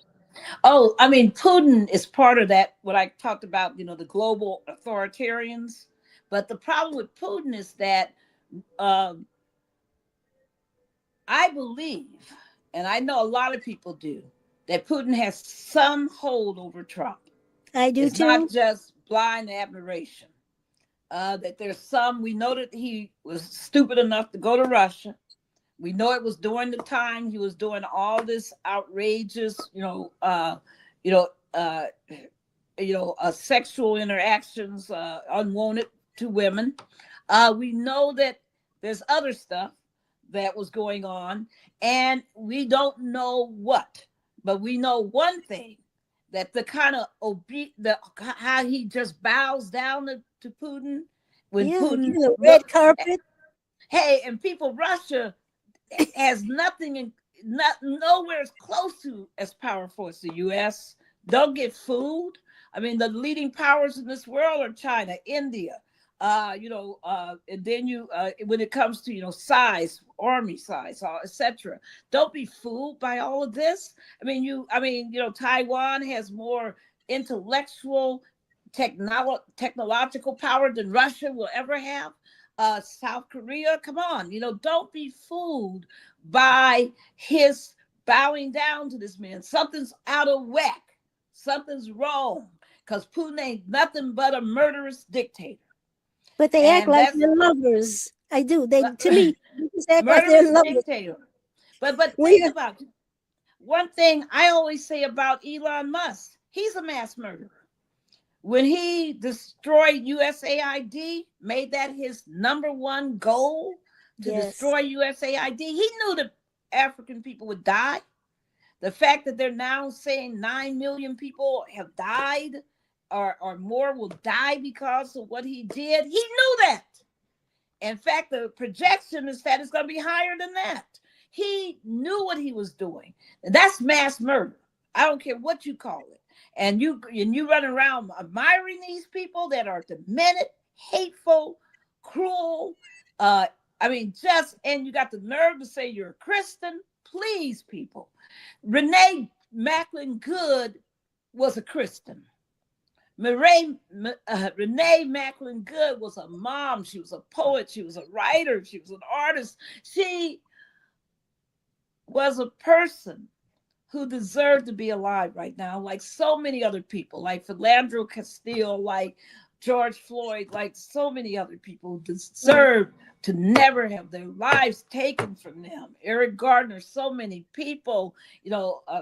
Oh, I mean, Putin is part of that, what I talked about, the global authoritarians. But the problem with Putin is that I believe, and I know a lot of people do, that Putin has some hold over Trump. I do it's too. It's not just blind admiration. That there's some, we know that he was stupid enough to go to Russia. We know it was during the time he was doing all this outrageous, sexual interactions, unwanted to women. We know that there's other stuff that was going on, and we don't know what, but we know one thing, that the kind of how he just bows down to Putin when Putin the red carpet. Hey, and people, Russia has nothing nowhere as close to as powerful as the U.S. Don't get food. I mean, the leading powers in this world are China, India. And then when it comes to size, army size, etc. Don't be fooled by all of this. Taiwan has more intellectual, technological power than Russia will ever have. South Korea, come on, don't be fooled by his bowing down to this man. Something's out of whack. Something's wrong, because Putin ain't nothing but a murderous dictator. But they act like they're lovers. I do. They just act like they're lovers. Dictator. But think about it. One thing I always say about Elon Musk, he's a mass murderer. When he destroyed USAID, made that his number one goal to destroy USAID, he knew that African people would die. The fact that they're now saying 9 million people have died or more will die because of what he did, he knew that. In fact, the projection is that it's going to be higher than that. He knew what he was doing. That's mass murder. I don't care what you call it. And you run around admiring these people that are demented, hateful, cruel. And you got the nerve to say you're a Christian. Please, people. Renee Macklin Good was a Christian. Renee Macklin Good was a mom. She was a poet. She was a writer. She was an artist. She was a person who deserved to be alive right now, like so many other people, like Philandro Castile, like George Floyd, like so many other people who deserve to never have their lives taken from them. Eric Gardner, so many people,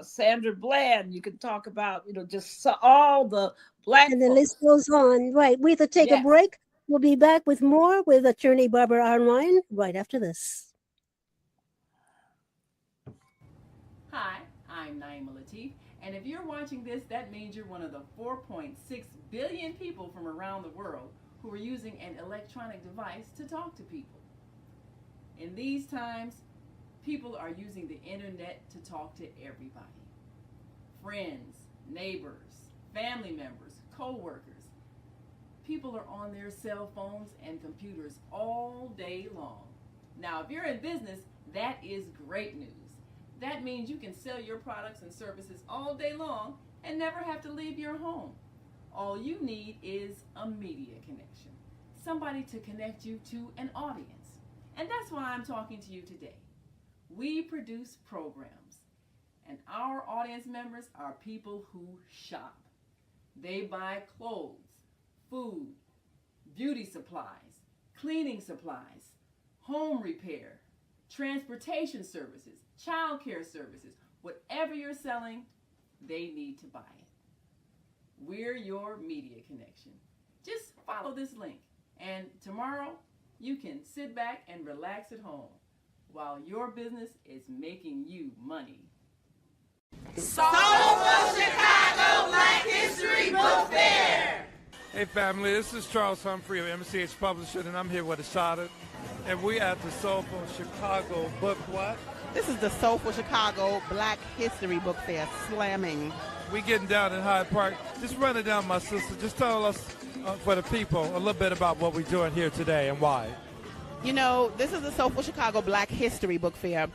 Sandra Bland, you can talk about, just all the Black and the list goes on. Right. We have to take a break. We'll be back with more with attorney Barbara Arnwine right after this. Hi, I'm Naima Latif, and if you're watching this, that means you're one of the 4.6 billion people from around the world who are using an electronic device to talk to people. In these times, people are using the internet to talk to everybody. Friends, neighbors, family members, co-workers. People are on their cell phones and computers all day long. Now, if you're in business, that is great news. That means you can sell your products and services all day long and never have to leave your home. All you need is a media connection, somebody to connect you to an audience. And that's why I'm talking to you today. We produce programs, and our audience members are people who shop. They buy clothes, food, beauty supplies, cleaning supplies, home repair, transportation services, childcare services. Whatever you're selling, they need to buy it. We're your media connection. Just follow this link, and tomorrow you can sit back and relax at home while your business is making you money. Soulful Chicago Black History Book Fair. Hey family, this is Charles Humphrey of MCH Publishing, and I'm here with Ashada, and we at the Soulful Chicago Book what? This is the Soulful Chicago Black History Book Fair, slamming. We getting down in Hyde Park. Just run it down, my sister. Just tell us, for the people, a little bit about what we're doing here today and why. This is the Soulful Chicago Black History Book Fair,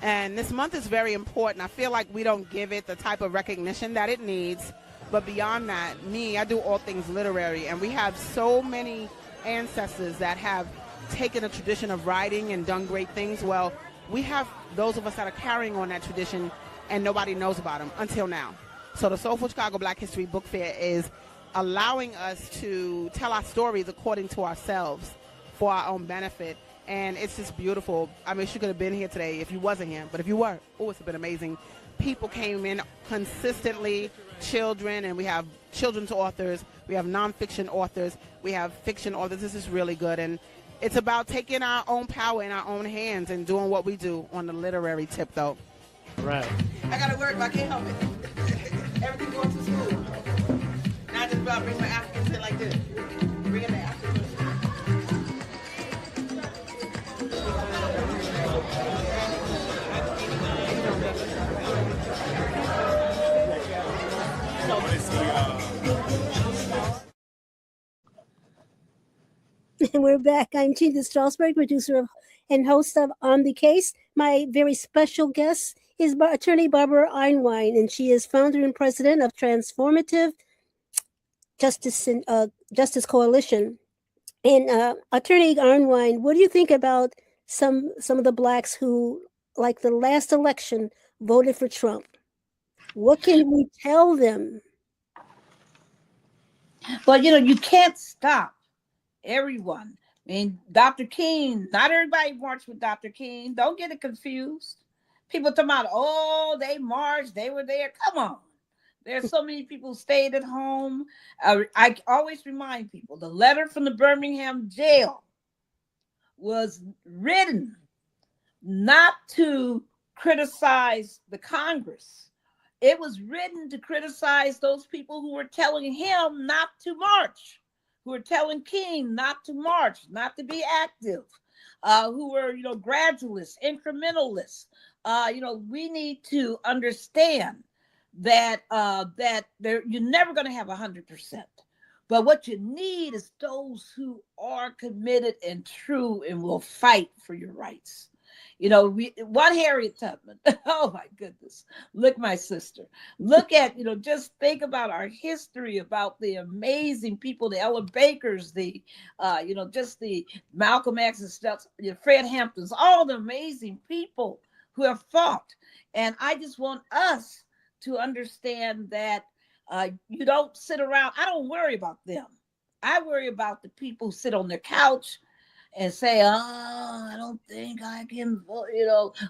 and this month is very important. I feel like we don't give it the type of recognition that it needs, but beyond that, I do all things literary, and we have so many ancestors that have taken a tradition of writing and done great things. Well, we have those of us that are carrying on that tradition, and nobody knows about them until now. So the Soulful Chicago Black History Book Fair is allowing us to tell our stories according to ourselves for our own benefit. And it's just beautiful. I mean, she could have been here today if you wasn't here, but if you were, it's been amazing. People came in consistently, children, and we have children's authors, we have nonfiction authors, we have fiction authors. This is really good. And it's about taking our own power in our own hands and doing what we do on the literary tip, though. Right. I got to work, but I can't help it. Everything going to school. And I just bring my Africans in like this. Bring in the Africans. And we're back. I'm Chinta Strausberg, producer and host of On the Case. My very special guest is attorney Barbara Arnwine, and she is founder and president of Transformative Justice Coalition. And attorney Arnwine, what do you think about some of the blacks who, like the last election, voted for Trump? What can we tell them? Well, you can't stop everyone. I mean, Dr. King, not everybody marched with Dr. King. Don't get it confused. People talking about, oh, they marched, they were there. Come on. There's so many people who stayed at home. I always remind people, the letter from the Birmingham jail was written not to criticize the Congress. It was written to criticize those people who were telling him not to march, who were telling King not to march, not to be active, who were, gradualists, incrementalists. We need to understand that you're never going to have 100%. But what you need is those who are committed and true and will fight for your rights. What Harriet Tubman? Oh my goodness! Look, my sister. Look at just think about our history, about the amazing people, the Ella Bakers, the just the Malcolm X and stuff, Fred Hamptons, all the amazing people who have fought. And I just want us to understand that you don't sit around. I don't worry about them. I worry about the people who sit on their couch and say, oh, I don't think I can vote,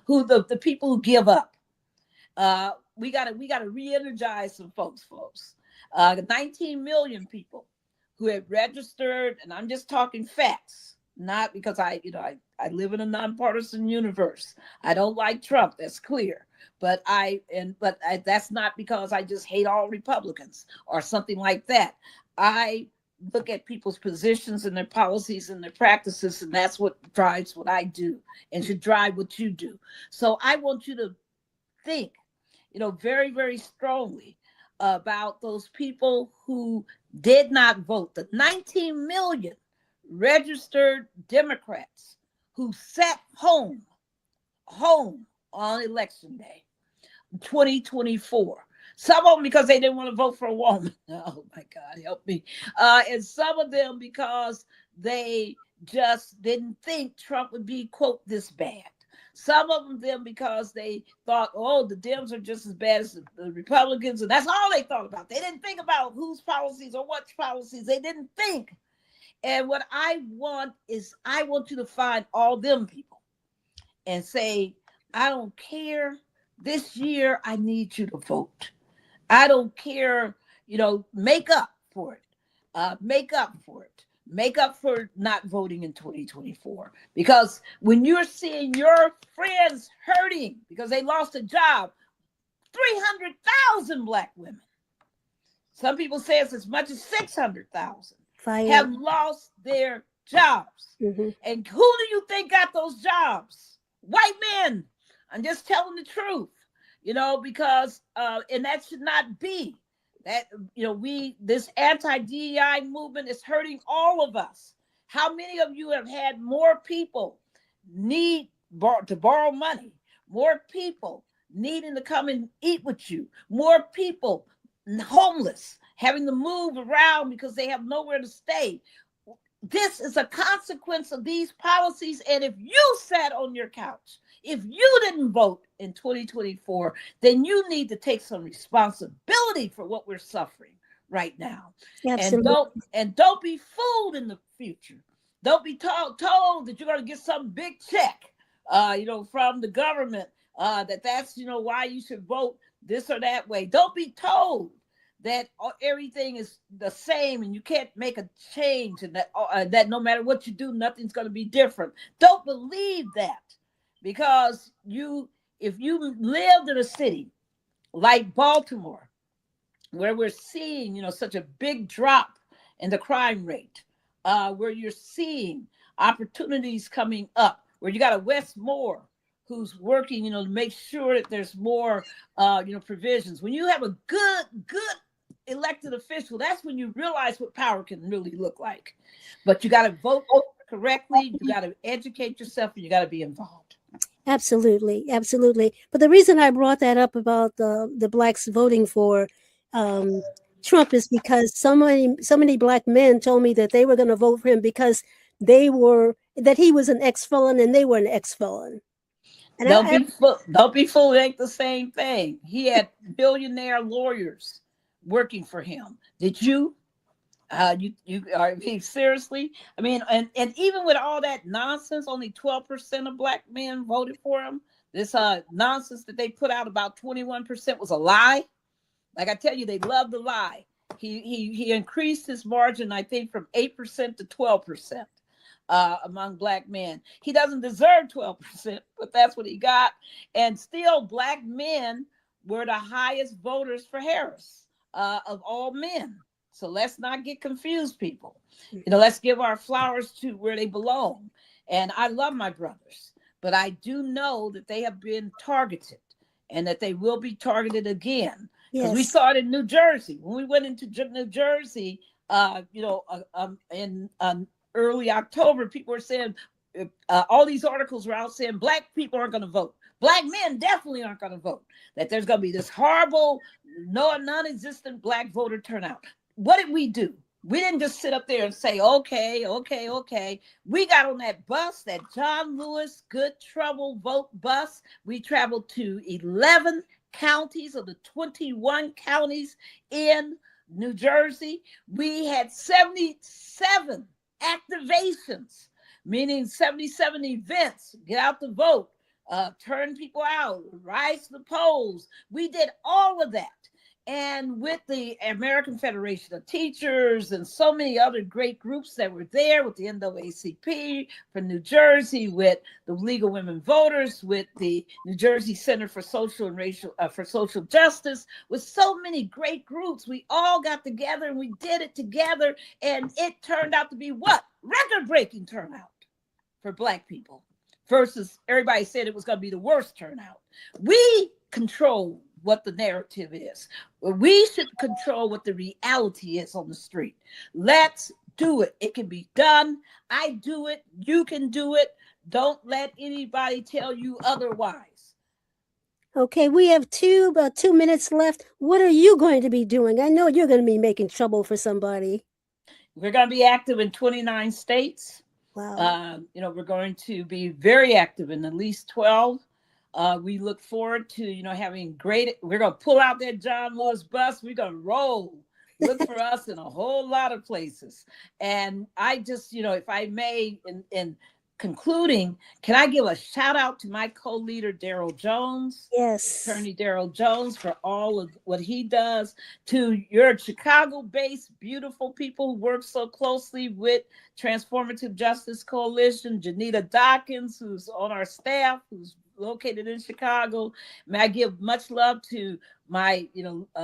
who the people who give up. We gotta re-energize some folks. 19 million people who have registered, and I'm just talking facts, not because I live in a nonpartisan universe. I don't like Trump, that's clear. But that's not because I just hate all Republicans or something like that. I look at people's positions and their policies and their practices, and that's what drives what I do and should drive what you do. So I want you to think, very, very strongly about those people who did not vote, the 19 million registered Democrats who sat home on election day 2024. Some of them because they didn't want to vote for a woman. Oh my God, help me. And some of them because they just didn't think Trump would be, quote, this bad. Some of them because they thought, oh, the Dems are just as bad as the Republicans. And that's all they thought about. They didn't think about whose policies or what policies. They didn't think. And what I want is I want you to find all them people and say, I don't care. This year, I need you to vote. I don't care, make up for it. Make up for it. Make up for not voting in 2024. Because when you're seeing your friends hurting because they lost a job, 300,000 Black women, some people say it's as much as 600,000, have lost their jobs. Mm-hmm. And who do you think got those jobs? White men. I'm just telling the truth. Because, and that should not be that, this anti-DEI movement is hurting all of us. How many of you have had more people need to borrow money, more people needing to come and eat with you, more people homeless, having to move around because they have nowhere to stay? This is a consequence of these policies. And if you sat on your couch, if you didn't vote in 2024, then you need to take some responsibility for what we're suffering right now. Absolutely. And don't be fooled in the future. Don't be told that you're going to get some big check, from the government, that's why you should vote this or that way. Don't be told that everything is the same and you can't make a change, and that no matter what you do, nothing's going to be different. Don't believe that. Because if you lived in a city like Baltimore, where we're seeing, such a big drop in the crime rate, where you're seeing opportunities coming up, where you got a Wes Moore who's working, to make sure that there's more, provisions. When you have a good elected official, that's when you realize what power can really look like. But you got to vote correctly, you got to educate yourself, and you got to be involved. Absolutely, absolutely. But the reason I brought that up about the blacks voting for Trump is because so many black men told me that they were going to vote for him because that he was an ex-felon and they were an ex-felon. And don't be fooled. It ain't the same thing. He had billionaire lawyers working for him. Did you? Seriously? I mean, and even with all that nonsense, only 12% of black men voted for him. This nonsense that they put out about 21% was a lie. Like I tell you, they love the lie. He increased his margin, I think, from 8% to 12%. Among black men. He doesn't deserve 12%, but that's what he got. And still, black men were the highest voters for Harris of all men. So let's not get confused, people. Let's give our flowers to where they belong. And I love my brothers, but I do know that they have been targeted and that they will be targeted again. Because we saw it in New Jersey. When we went into New Jersey, in early October, people were saying, all these articles were out saying black people aren't going to vote. Black men definitely aren't going to vote. That there's going to be this horrible, non-existent black voter turnout. What did we do? We didn't just sit up there and say, okay. We got on that bus, that John Lewis Good Trouble vote bus. We traveled to 11 counties of the 21 counties in New Jersey. We had 77 activations, meaning 77 events. Get out the vote, turn people out, rise to the polls. We did all of that. And with the American Federation of Teachers and so many other great groups that were there, with the NAACP for New Jersey, with the League of Women Voters, with the New Jersey Center for Social and Racial for Social Justice, with so many great groups, we all got together and we did it together, and it turned out to be what? Record-breaking turnout for Black people. Versus everybody said it was going to be the worst turnout. We control what the narrative is. We should control what the reality is on the street. Let's do it. It can be done. I do it. You can do it. Don't let anybody tell you otherwise. Okay, we have about 2 minutes left. What are you going to be doing? I know you're going to be making trouble for somebody. We're going to be active in 29 states. Wow. We're going to be very active in at least 12. We look forward to, having we're going to pull out that John Lewis bus. We're going to roll. Look for us in a whole lot of places. And I just, if I may, in concluding, can I give a shout out to my co-leader, Darrell Jones? Yes. Attorney Darrell Jones, for all of what he does, to your Chicago-based beautiful people who work so closely with Transformative Justice Coalition, Janita Dawkins, who's on our staff, who's located in Chicago. May I give much love to my,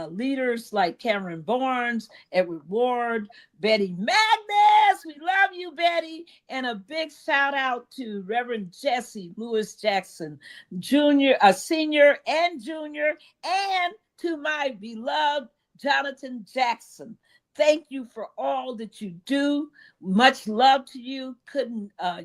leaders like Cameron Barnes, Edward Ward, Betty Magnus. We love you, Betty. And a big shout out to Reverend Jesse Lewis Jackson, Senior and Junior, and to my beloved Jonathan Jackson. Thank you for all that you do. Much love to you.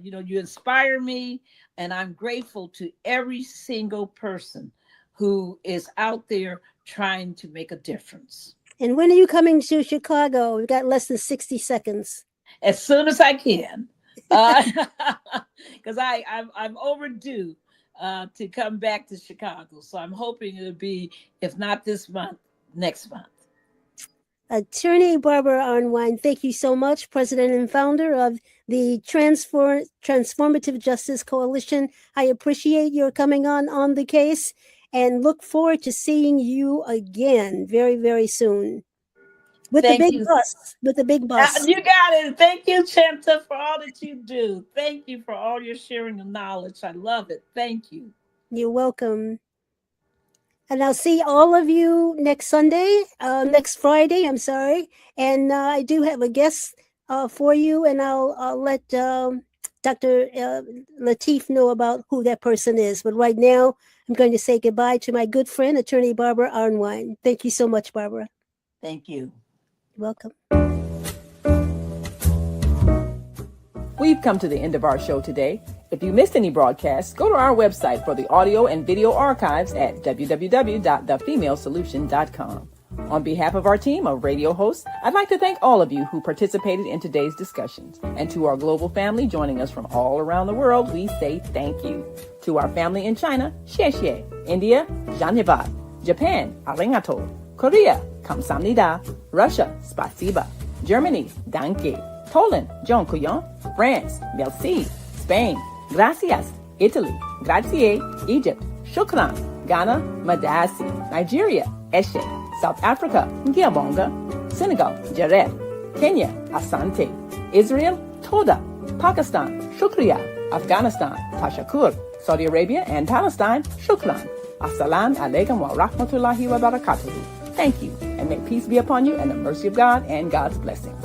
You inspire me. And I'm grateful to every single person who is out there trying to make a difference. And when are you coming to Chicago? We've got less than 60 seconds. As soon as I can, because I'm overdue to come back to Chicago. So I'm hoping it'll be, if not this month, next month. Attorney Barbara Arnwine, thank you so much, President and founder of the Transformative Justice Coalition. I appreciate your coming on the case and look forward to seeing you again very, very soon. With the big bus. You got it. Thank you, Chinta, for all that you do. Thank you for all your sharing of knowledge. I love it. Thank you. You're welcome. And I'll see all of you next Friday, I'm sorry. And I do have a guest for you, and I'll let Dr. Lateef know about who that person is. But right now, I'm going to say goodbye to my good friend, Attorney Barbara Arnwine. Thank you so much, Barbara. Thank you. You're welcome. We've come to the end of our show today. If you missed any broadcasts, go to our website for the audio and video archives at www.thefemalesolution.com. On behalf of our team of radio hosts, I'd like to thank all of you who participated in today's discussions. And to our global family joining us from all around the world, we say thank you. To our family in China, xie xie. India, Dhanyavad. Japan, arigato. Korea, kamsamnida. Russia, spasiba. Germany, danke. Poland, dziękuję. France, merci. Spain, gracias. Italy, grazie. Egypt, shukran. Ghana, madasi. Nigeria, eshe. South Africa, ngiyabonga. Senegal, jareh. Kenya, asante. Israel, toda. Pakistan, shukriya. Afghanistan, tashakur. Saudi Arabia and Palestine, shukran. Assalamu alaikum wa rahmatullahi wa barakatuhu. Thank you, and may peace be upon you and the mercy of God and God's blessings.